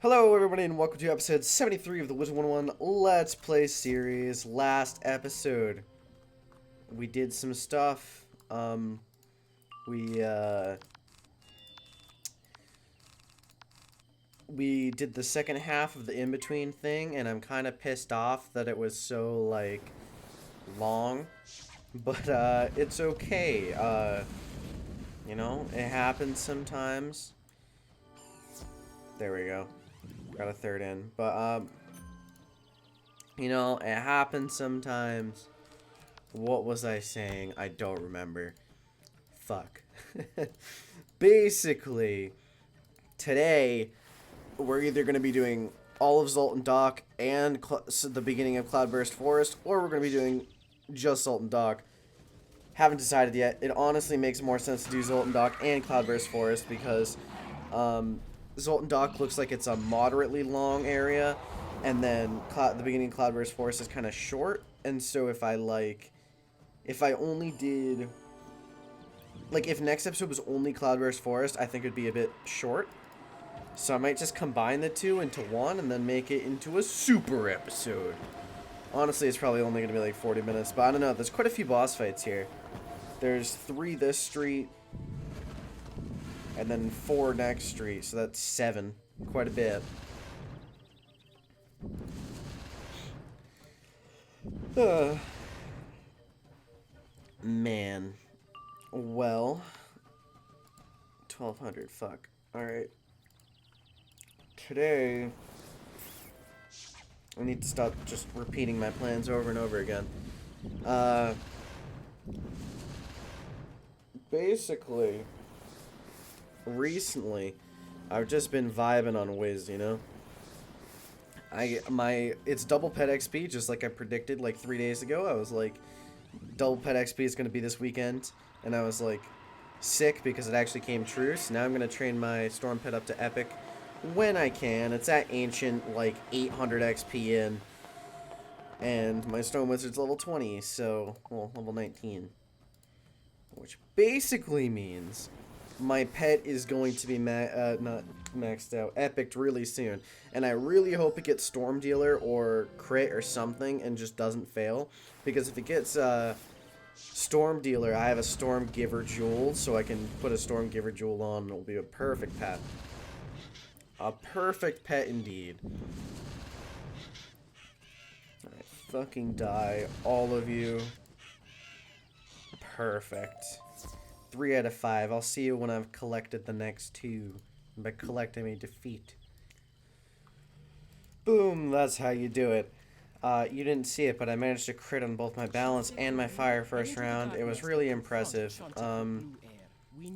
Hello everybody and welcome to episode 73 of the Wizard101 Let's Play series. Last episode, we did some stuff. We did the second half of the in-between thing, and I'm kind of pissed off that it was so, like, long. But, it's okay. You know, it happens sometimes. There we go. Got a third in. But, you know, it happens sometimes. What was I saying? I don't remember. Fuck. Basically, today, we're either going to be doing all of Zoltan Dock and the beginning of Cloudburst Forest, or we're going to be doing just Zoltan Dock. Haven't decided yet. It honestly makes more sense to do Zoltan Dock and Cloudburst Forest because, Zoltan Dock looks like it's a moderately long area, and then the beginning of Cloudburst Forest is kind of short, and so if I only did, like, if next episode was only Cloudburst Forest, I think it'd be a bit short, so I might just combine the two into one, and then make it into a super episode. Honestly, it's probably only going to be like 40 minutes, but I don't know, there's quite a few boss fights here. There's 3 this street, and then 4 next street, so that's 7. Quite a bit. Man. Well. 1200, fuck. Alright. Today, I need to stop just repeating my plans over and over again. Basically, recently, I've just been vibing on Wiz, you know? It's double pet XP, just like I predicted like 3 days ago. I was like, double pet XP is going to be this weekend, and I was like, sick because it actually came true. So now I'm going to train my Storm Pet up to Epic when I can. It's at Ancient, like 800 XP in, and my Stone Wizard's level 20, so, well, level 19. Which basically means my pet is going to be not maxed out, epicked really soon. And I really hope it gets Storm Dealer or Crit or something and just doesn't fail. Because if it gets Storm Dealer, I have a Storm Giver Jewel, so I can put a Storm Giver Jewel on and it'll be a perfect pet. A perfect pet indeed. Alright, fucking die, all of you. Perfect. 3 out of 5. I'll see you when I've collected the next 2. By collect, I mean defeat. Boom, that's how you do it. You didn't see it, but I managed to crit on both my balance and my fire first round. It was really impressive,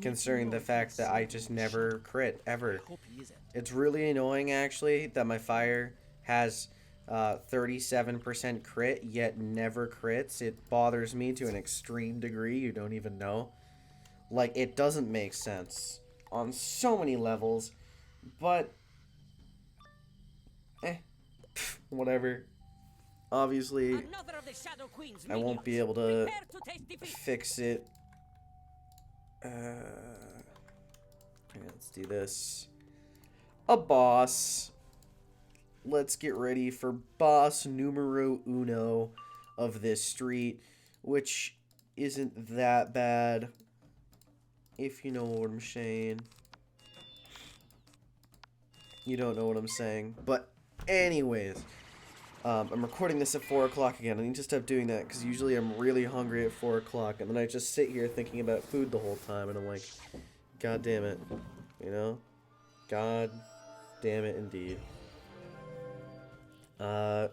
considering the fact that I just never crit, ever. It's really annoying, actually, that my fire has 37% crit, yet never crits. It bothers me to an extreme degree you don't even know. Like, it doesn't make sense on so many levels, but whatever. Obviously, I won't be able to fix it. Let's do this. A boss. Let's get ready for boss numero uno of this street, which isn't that bad, if you know what I'm saying. You don't know what I'm saying, but anyways, I'm recording this at 4 o'clock again. I need to stop doing that, because usually I'm really hungry at 4 o'clock, and then I just sit here thinking about food the whole time, and I'm like, God damn it, you know? God damn it indeed. I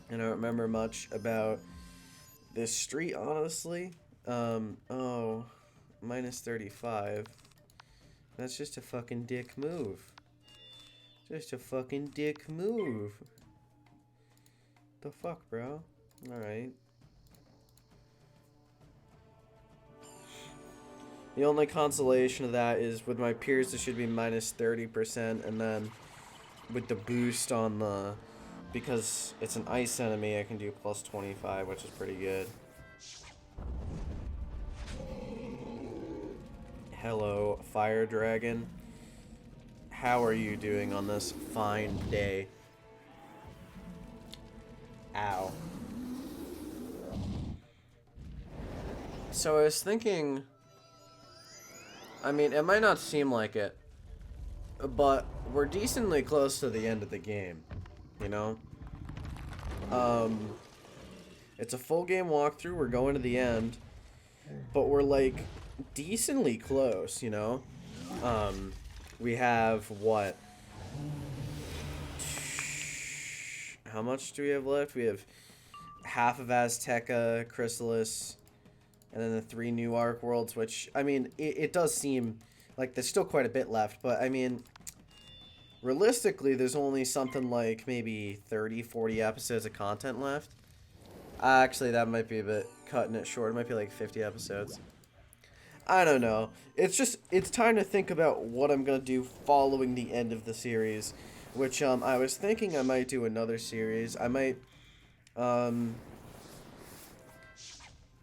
don't remember much about this street, honestly. Oh, minus 35. That's just a fucking dick move. Just a fucking dick move. The fuck, bro? Alright. The only consolation of that is with my peers it should be minus 30%, and then with the boost on the, because it's an ice enemy, I can do plus 25, which is pretty good. Hello, fire dragon. How are you doing on this fine day? Ow. So I was thinking, I mean, it might not seem like it, but we're decently close to the end of the game, you know? It's a full game walkthrough, we're going to the end, but we're like decently close, you know? We have what? How much do we have left? We have half of Azteca, Chrysalis, and then the 3 new Arc Worlds, which, I mean, it does seem like there's still quite a bit left, but I mean, realistically, there's only something like maybe 30, 40 episodes of content left. Actually, that might be a bit cutting it short. It might be like 50 episodes. I don't know. It's just, it's time to think about what I'm going to do following the end of the series, which, I was thinking I might do another series. I might,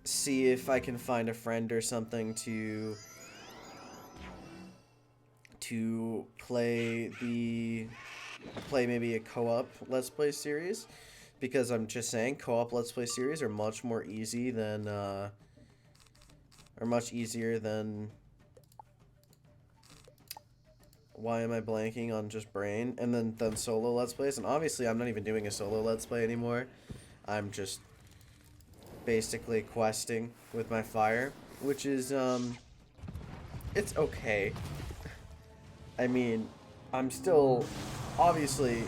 see if I can find a friend or something to play maybe a co-op Let's Play series, because I'm just saying co-op Let's Play series are much more easy than much easier than, why am I blanking on just brain, and then solo Let's Plays. And obviously I'm not even doing a solo Let's Play anymore. I'm just basically questing with my fire, which is it's okay. I mean, I'm still, obviously,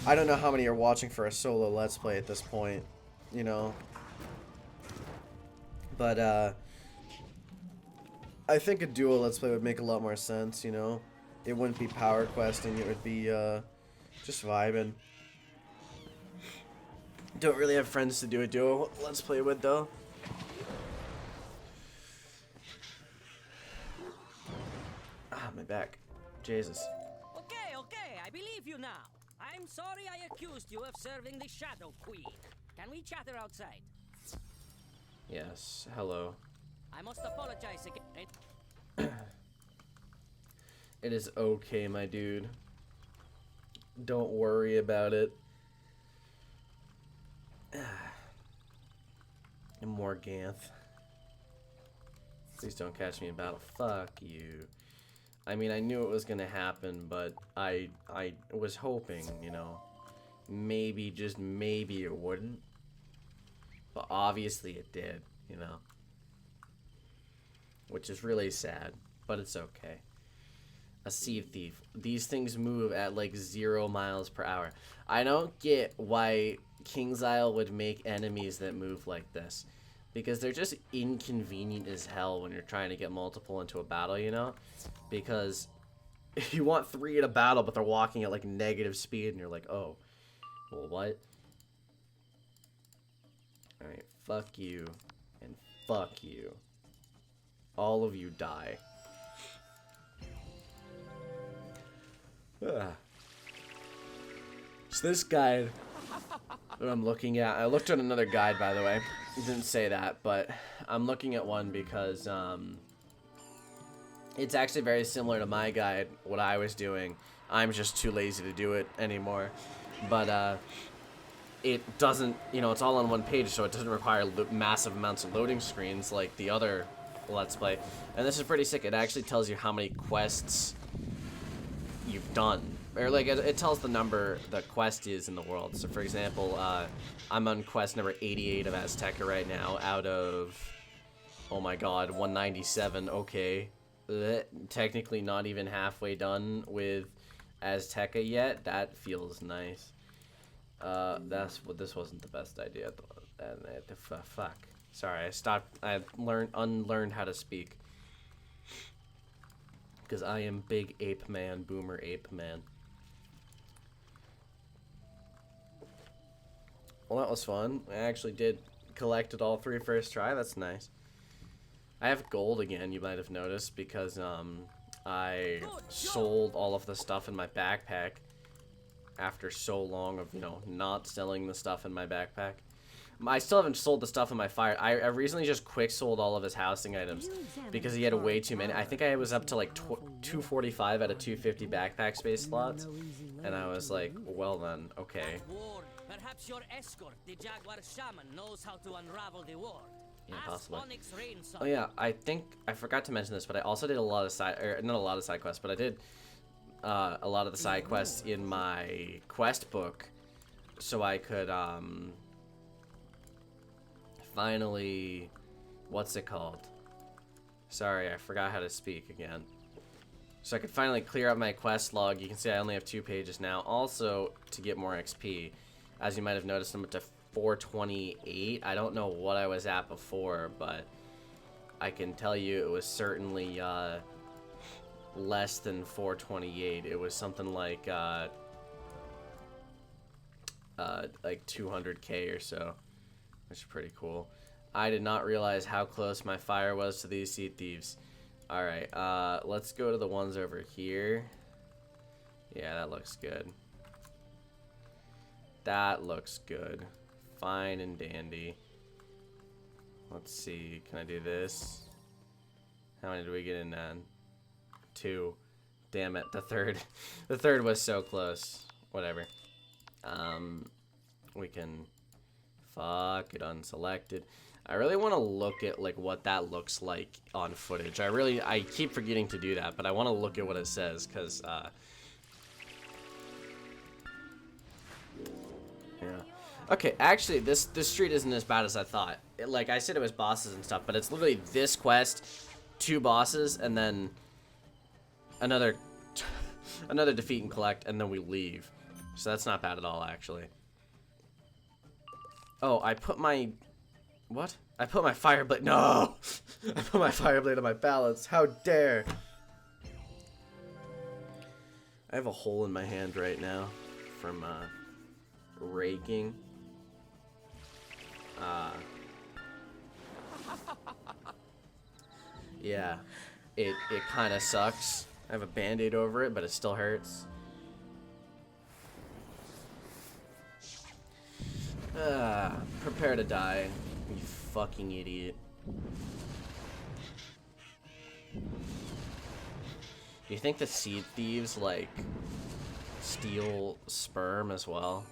I don't know how many are watching for a solo Let's Play at this point, you know, but I think a duo Let's Play would make a lot more sense, you know. It wouldn't be power questing, it would be just vibing. Don't really have friends to do a duo Let's Play with, though. Ah, my back. Jesus. Okay, I believe you now. I'm sorry I accused you of serving the Shadow Queen. Can we chatter outside? Yes, hello. I must apologize again. It is okay, my dude. Don't worry about it. More Ganth. Please don't catch me in battle. Fuck you. I mean, I knew it was gonna happen, but I was hoping, you know, maybe, just maybe it wouldn't. But obviously it did, you know. Which is really sad, but it's okay. A Seed Thief. These things move at like 0 miles per hour. I don't get why King's Isle would make enemies that move like this. Because they're just inconvenient as hell when you're trying to get multiple into a battle, you know? Because if you want 3 in a battle, but they're walking at like negative speed, and you're like, oh, well, what? Alright, fuck you, and fuck you. All of you die. Ugh. So this guide that I'm looking at, I looked at another guide, by the way. It didn't say that, but I'm looking at one because it's actually very similar to my guide, what I was doing. I'm just too lazy to do it anymore. But it doesn't, you know, it's all on one page, so it doesn't require massive amounts of loading screens like the other Let's Play. And this is pretty sick. It actually tells you how many quests you've done, or like it tells the number the quest is in the world. So for example, I'm on quest number 88 of Azteca right now out of, oh my god, 197. Okay, technically not even halfway done with Azteca yet. That feels nice. This wasn't the best idea. Fuck. Sorry, I unlearned how to speak. Because I am big ape man, boomer ape man. Well, that was fun. I actually did collect it all 3 first try. That's nice. I have gold again, you might have noticed, because I sold all of the stuff in my backpack after so long of, you know, not selling the stuff in my backpack. I still haven't sold the stuff in my fire. I recently just quick sold all of his housing items because he had way too many. I think I was up to like 245 out of 250 backpack space slots, and I was like, well then, okay. Perhaps your escort, the Jaguar Shaman, knows how to unravel the war. Yeah, possibly. Oh yeah, I think I forgot to mention this, but I also did a lot of not a lot of side quests, but I did a lot of the side quests in my quest book, so I could finally, what's it called? Sorry, I forgot how to speak again. So I could finally clear up my quest log. You can see I only have 2 pages now. Also, to get more XP, as you might have noticed, I'm up to 428. I don't know what I was at before, but I can tell you it was certainly less than 428. It was something like 200k or so, which is pretty cool. I did not realize how close my fire was to these seed thieves. Alright, let's go to the ones over here. Yeah, that looks good. That looks good. Fine and dandy. Let's see, can I do this? How many did we get in then? 2. Damn it, the third. The third was so close. Whatever. We can fuck it unselected. I really want to look at like what that looks like on footage. I keep forgetting to do that, but I want to look at what it says because yeah. Okay, actually this street isn't as bad as I thought. Like I said, it was bosses and stuff, but it's literally this quest, 2 bosses, and then another defeat and collect, and then we leave. So that's not bad at all, actually. Oh, I put my... What? I put my fire blade... No! I put my fire blade on my balance. How dare! I have a hole in my hand right now from raking. Yeah, it kind of sucks. I have a band-aid over it, but it still hurts. Prepare to die, you fucking idiot. Do you think the seed thieves, like, steal sperm as well?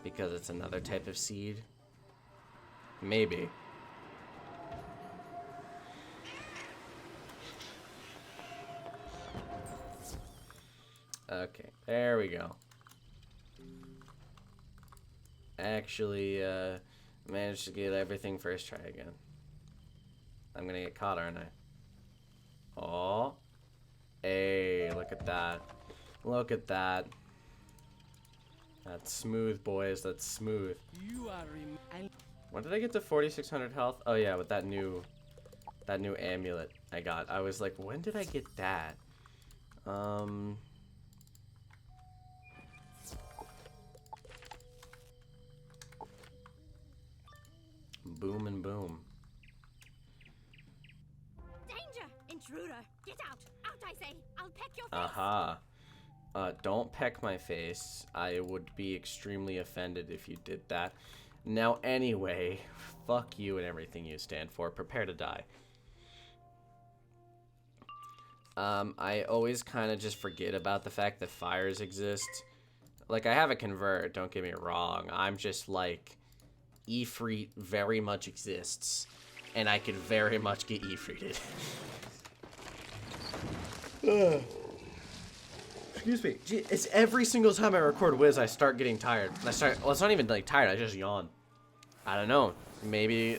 Because it's another type of seed? Maybe. Okay, there we go. Actually, managed to get everything first try again. I'm gonna get caught, aren't I? Aw. Hey, look at that. Look at that. That's smooth, boys. That's smooth. When did I get to 4,600 health? Oh yeah, with that new amulet I got. I was like, when did I get that? Boom and boom. Danger! Intruder! Get out! Out, I say! I'll peck your face! Aha. Don't peck my face. I would be extremely offended if you did that. Now, anyway, fuck you and everything you stand for. Prepare to die. I always kind of just forget about the fact that fires exist. Like, I have a convert, don't get me wrong. I'm just like... Ifrit very much exists, and I could very much get Ifrited. Excuse me. Gee, it's every single time I record Wiz, I start getting tired. Well, it's not even like tired, I just yawn. I don't know. Maybe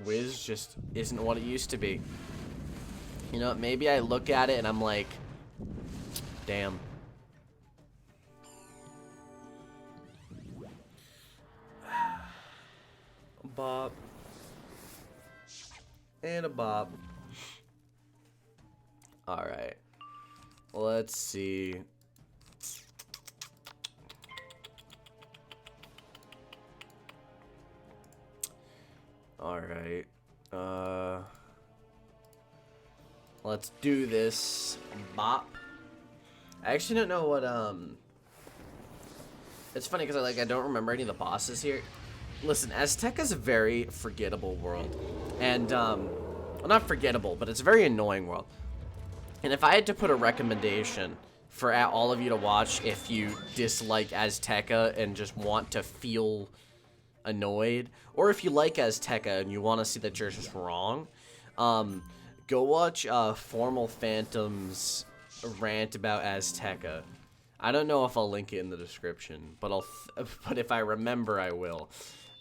Wiz just isn't what it used to be. You know, maybe I look at it and I'm like, damn. Bob. And a Bob. Alright. Let's see. Alright. Let's do this. Bop. I actually don't know what, It's funny because I don't remember any of the bosses here. listen, Azteca is a very forgettable world. And, well, not forgettable, but it's a very annoying world. And if I had to put a recommendation for all of you to watch if you dislike Azteca and just want to feel annoyed, or if you like Azteca and you want to see that you're just wrong, go watch Formal Phantom's rant about Azteca. I don't know if I'll link it in the description, but but if I remember, I will.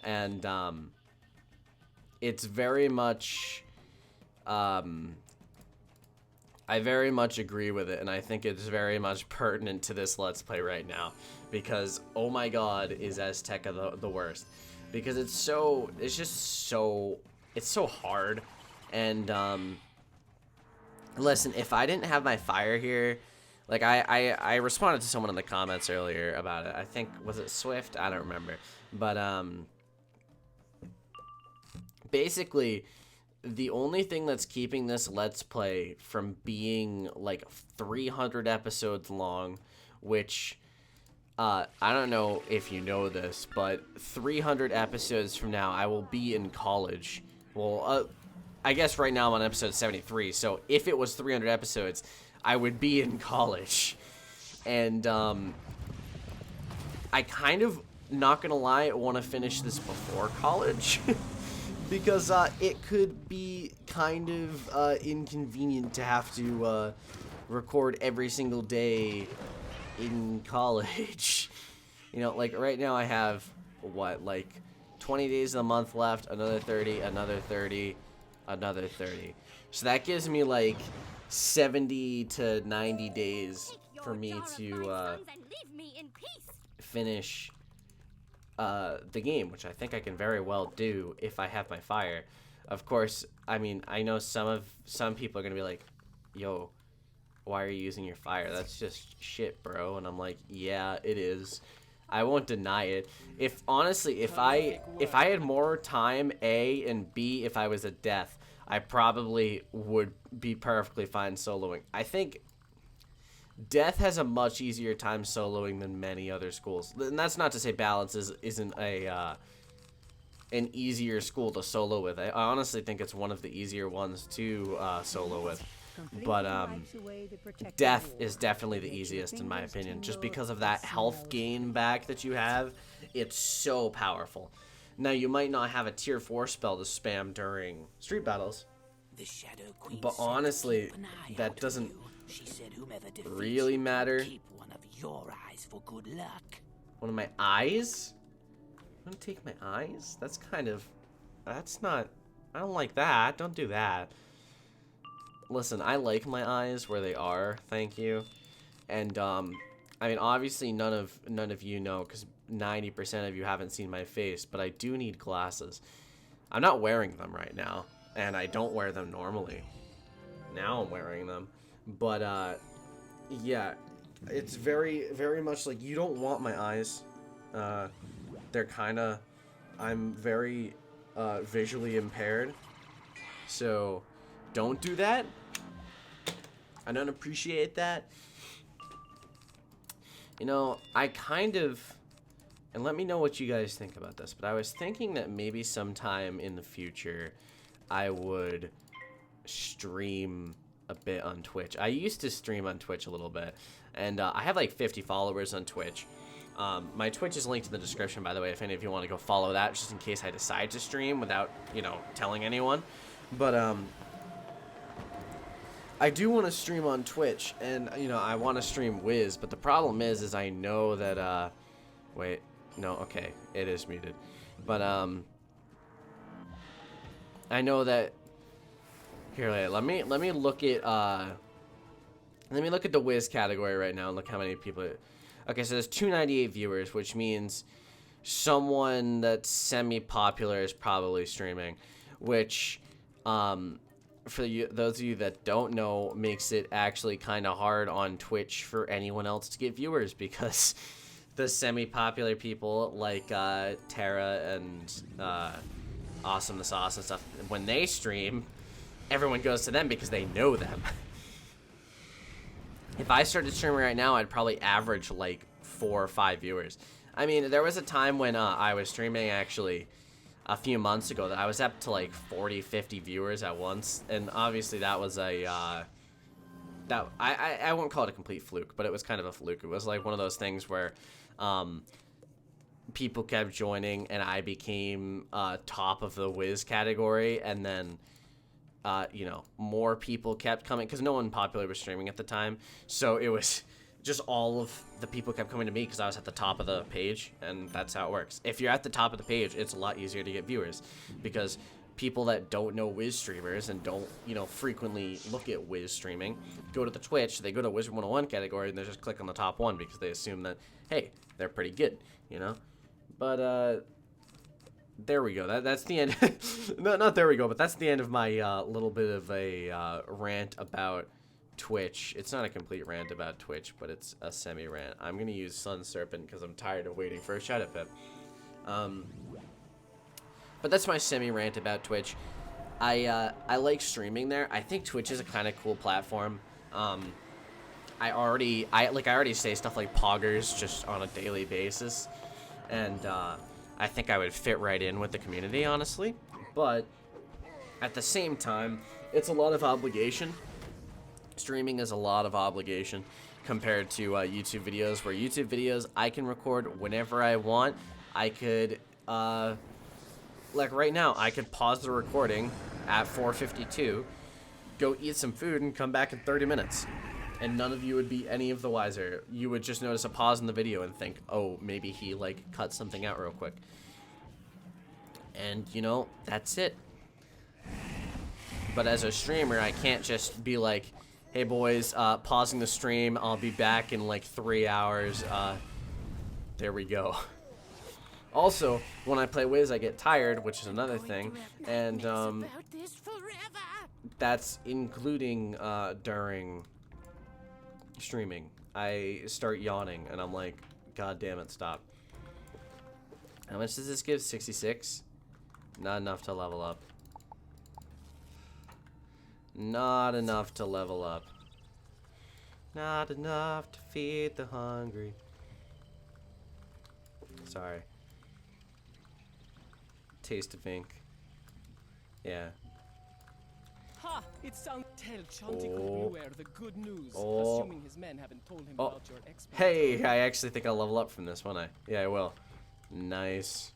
And it's very much I very much agree with it, and I think it's very much pertinent to this Let's Play right now, because oh my god, is Azteca the worst, because it's so hard. And listen, if I didn't have my fire here, like I responded to someone in the comments earlier about it. I think, was it Swift? I don't remember, but basically, the only thing that's keeping this Let's Play from being like 300 episodes long, which I don't know if you know this, but 300 episodes from now I will be in college. Well, I guess right now I'm on episode 73, so if it was 300 episodes, I would be in college. And I kind of, not gonna lie, want to finish this before college. Because it could be kind of inconvenient to have to record every single day in college. You know, like right now I have, what, like 20 days of the month left, another 30, another 30, another 30. So that gives me like 70 to 90 days for me to finish the game, which I think I can very well do if I have my fire. Of course, I mean, I know some people are gonna be like, yo, why are you using your fire? That's just shit, bro. And I'm like, yeah, it is. I won't deny it. If honestly, if I had more time, A, and B, if I was a death, I probably would be perfectly fine soloing. I think Death has a much easier time soloing than many other schools. And that's not to say Balance isn't an easier school to solo with. I honestly think it's one of the easier ones to solo with. But Death is definitely the easiest in my opinion. Just because of that health gain back that you have. It's so powerful. Now, you might not have a tier 4 spell to spam during street battles. But honestly, that doesn't really matter. Keep one of your eyes for good luck. One of my eyes? I'm gonna take my eyes? That's not, I don't like that. Don't do that. Listen, I like my eyes where they are, thank you. And I mean, obviously none of you know, because 90% of you haven't seen my face, but I do need glasses. I'm not wearing them right now, and I don't wear them normally. Now I'm wearing them. But yeah, it's very, very much like, you don't want my eyes. They're kinda, I'm very visually impaired, so don't do that. I don't appreciate that. You know, I kind of, and let me know what you guys think about this, but I was thinking that maybe sometime in the future I would stream a bit on Twitch. I used to stream on Twitch a little bit, and I have like 50 followers on Twitch. My Twitch is linked in the description, by the way, if any of you want to go follow that, just in case I decide to stream without, you know, telling anyone. But I do want to stream on Twitch, and you know, I want to stream Wiz, but the problem is I know that wait, no, okay, it is muted. But I know that, here, let me look at the Wiz category right now and look how many people. Okay, so there's 298 viewers, which means someone that's semi-popular is probably streaming, which for you, those of you that don't know, makes it actually kind of hard on Twitch for anyone else to get viewers, because the semi-popular people like Tara and Awesome the Sauce and stuff, when they stream, everyone goes to them because they know them. If I started streaming right now, I'd probably average like 4 or 5 viewers. I mean, there was a time when I was streaming actually a few months ago that I was up to like 40, 50 viewers at once, and obviously that was a that I won't call it a complete fluke, but it was kind of a fluke. It was like one of those things where people kept joining, and I became top of the Wiz category, and then you know, more people kept coming because no one popular was streaming at the time, so it was just all of the people kept coming to me because I was at the top of the page, and that's how it works. If you're at the top of the page, it's a lot easier to get viewers because people that don't know Wiz streamers and don't, you know, frequently look at Wiz streaming go to the Twitch, they go to Wizard101 category, and they just click on the top one because they assume that, hey, they're pretty good, you know? But, there we go. That's the end. No, not there we go, but that's the end of my little bit of a rant about Twitch. It's not a complete rant about Twitch, but it's a semi-rant. I'm going to use Sun Serpent because I'm tired of waiting for a Shadow Pip. But that's my semi-rant about Twitch. I like streaming there. I think Twitch is a kind of cool platform. I already say stuff like poggers just on a daily basis, and I think I would fit right in with the community, honestly. But at the same time, it's a lot of obligation. Streaming is a lot of obligation compared to YouTube videos, where YouTube videos I can record whenever I want. I could, like right now, I could pause the recording at 4:52, go eat some food, and come back in 30 minutes. And none of you would be any of the wiser. You would just notice a pause in the video and think, oh, maybe he, like, cut something out real quick. And, you know, that's it. But as a streamer, I can't just be like, hey, boys, pausing the stream. I'll be back in, like, 3 hours. There we go. Also, when I play Wiz, I get tired, which is another thing. And, that's including, during streaming. I start yawning, and I'm like, God damn it, stop. How much does this give? 66? Not enough to level up. Not enough to level up. Not enough to feed the hungry. Sorry. Taste of ink. Yeah. Ha! It sounds. Tell Chanti Beware the good news. Oh. Assuming his men haven't told him about your exploit. Hey, I actually think I'll level up from this, won't I? Yeah, I will. Nice.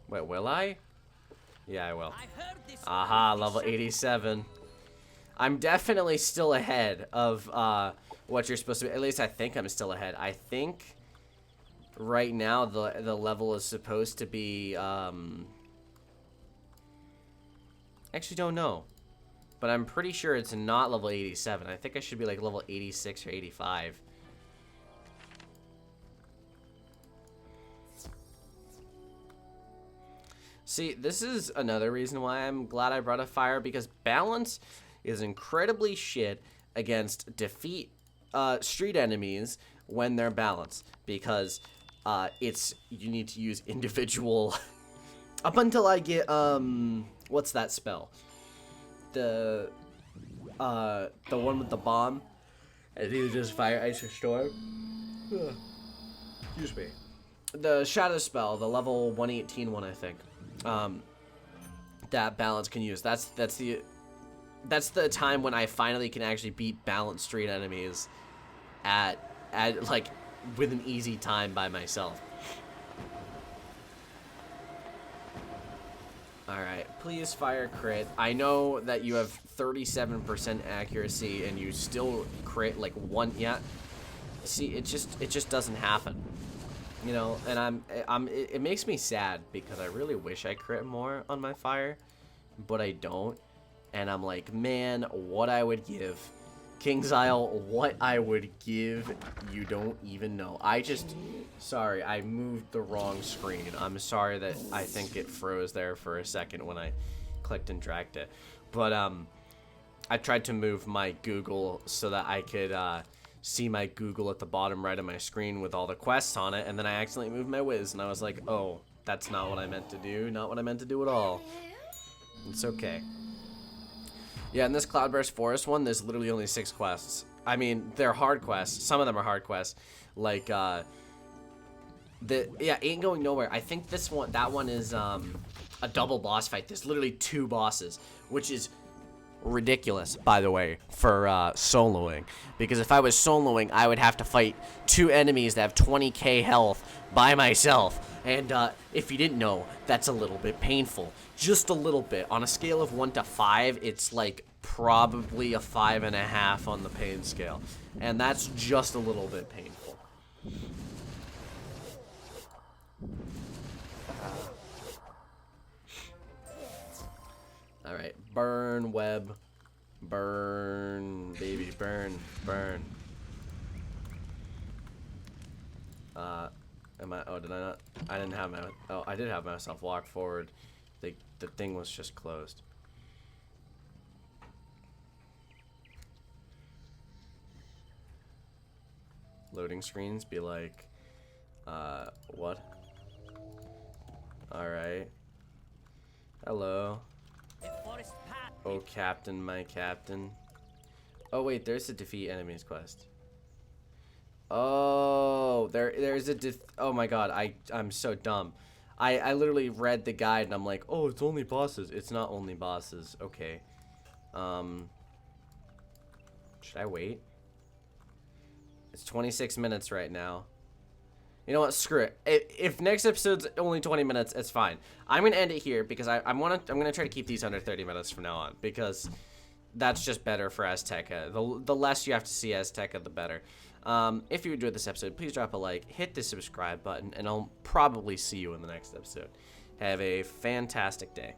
Wait, will I? Yeah, I will. Aha, level 87. I'm definitely still ahead of what you're supposed to be. At least I think I'm still ahead. I think right now the level is supposed to be actually don't know. But I'm pretty sure it's not level 87. I think I should be like level 86 or 85. See, this is another reason why I'm glad I brought a fire, because balance is incredibly shit against defeat street enemies when they're balanced, because you need to use individual up until I get what's that spell? The one with the bomb. I think it's just fire, ice, or storm. Excuse me. The shadow spell, the level 118 one, I think. That balance can use. That's the time when I finally can actually beat balanced street enemies at like with an easy time by myself. Alright, please fire crit. I know that you have 37% accuracy and you still crit like one. Yeah. See, it just doesn't happen. You know, and it makes me sad because I really wish I crit more on my fire, but I don't. And I'm like, man, what I would give. King's Isle, what I would give, you don't even know. Sorry, I moved the wrong screen. I'm sorry that I think it froze there for a second when I clicked and dragged it. But, I tried to move my Google so that I could, see my Google at the bottom right of my screen with all the quests on it, and then I accidentally moved my Wiz, and I was like, oh, that's not what I meant to do. Not what I meant to do at all. It's okay. Yeah, in this Cloudburst Forest one, there's literally only 6 quests. I mean, they're hard quests. Some of them are hard quests. Like, Yeah, Ain't Going Nowhere. I think that one is a double boss fight. There's literally 2 bosses, which is ridiculous, by the way, for soloing. Because if I was soloing, I would have to fight 2 enemies that have 20k health by myself. And if you didn't know, that's a little bit painful. Just a little bit. On a scale of 1 to 5, it's like probably a 5.5 on the pain scale. And that's just a little bit painful. Alright, burn, web. Burn, baby, burn, burn. Oh, did I not? I didn't have I did have myself walk forward. The thing was just closed. Loading screens be like, what? Alright. Hello. The forest path. Oh, Captain, my Captain. Oh, wait, there's a defeat enemies quest. Oh, there's a oh my god, I'm so dumb. I literally read the guide and I'm like, oh, it's only bosses. It's not only bosses. Okay. Should I wait? It's 26 minutes right now. You know what? Screw it. If next episode's only 20 minutes, it's fine. I'm gonna end it here because I'm gonna try to keep these under 30 minutes from now on because that's just better for Azteca. The less you have to see Azteca, the better. If you enjoyed this episode, please drop a like, hit the subscribe button, and I'll probably see you in the next episode. Have a fantastic day.